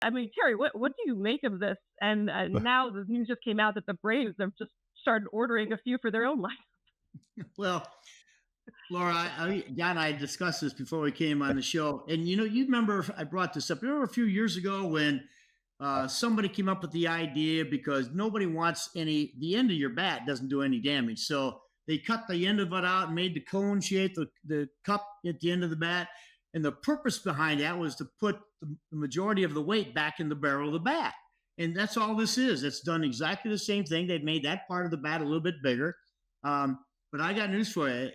I mean, Terry, what do you make of this? And now the news just came out that the Braves have just started ordering a few for their own line. Well, Laura, John and I discussed this before we came on the show, and you remember I brought this up. You remember a few years ago when somebody came up with the idea because nobody wants any. The end of your bat doesn't do any damage, so they cut the end of it out and made the cone shape, the cup at the end of the bat, and the purpose behind that was to put the majority of the weight back in the barrel of the bat, and that's all this is. It's done exactly the same thing. They've made that part of the bat a little bit bigger. Um, but I got news for you.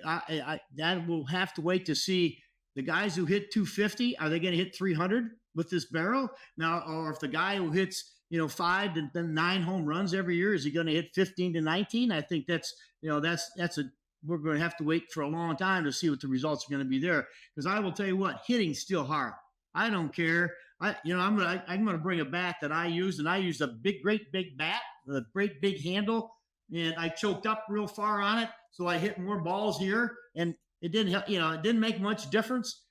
That will have to wait to see the guys who hit 250. Are they going to hit 300 with this barrel now, or if the guy who hits 5 to 9 home runs every year is he going to hit 15 to 19? I think that's a we're going to have to wait for a long time to see what the results are going to be there. Because I will tell you what, hitting's still hard. I don't care. I'm gonna bring a bat that I used, and I used a great big bat, a great big handle, and I choked up real far on it, so I hit more balls here, and it didn't help. It didn't make much difference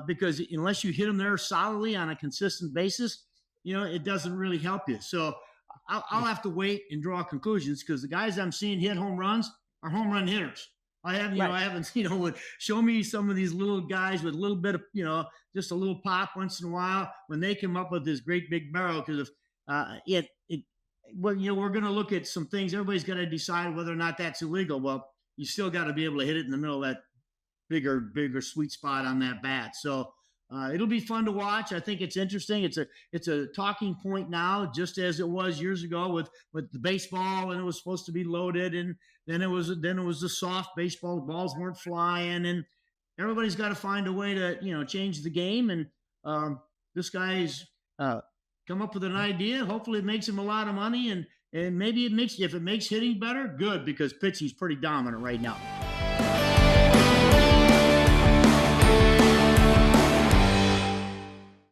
because unless you hit them there solidly on a consistent basis, it doesn't really help you. So I'll have to wait and draw conclusions because the guys I'm seeing hit home runs are home run hitters. Right. I haven't, show me some of these little guys with a little bit of, just a little pop once in a while when they come up with this great big barrel. Because if we're going to look at some things. Everybody's got to decide whether or not that's illegal. Well, you still got to be able to hit it in the middle of that bigger sweet spot on that bat. So it'll be fun to watch. I think it's interesting. It's a talking point now, just as it was years ago with the baseball, and it was supposed to be loaded, and then it was the soft baseball. The balls weren't flying, and everybody's got to find a way to change the game. And this guy's come up with an idea. Hopefully, it makes him a lot of money, and maybe if it makes hitting better, good, because pitching's pretty dominant right now.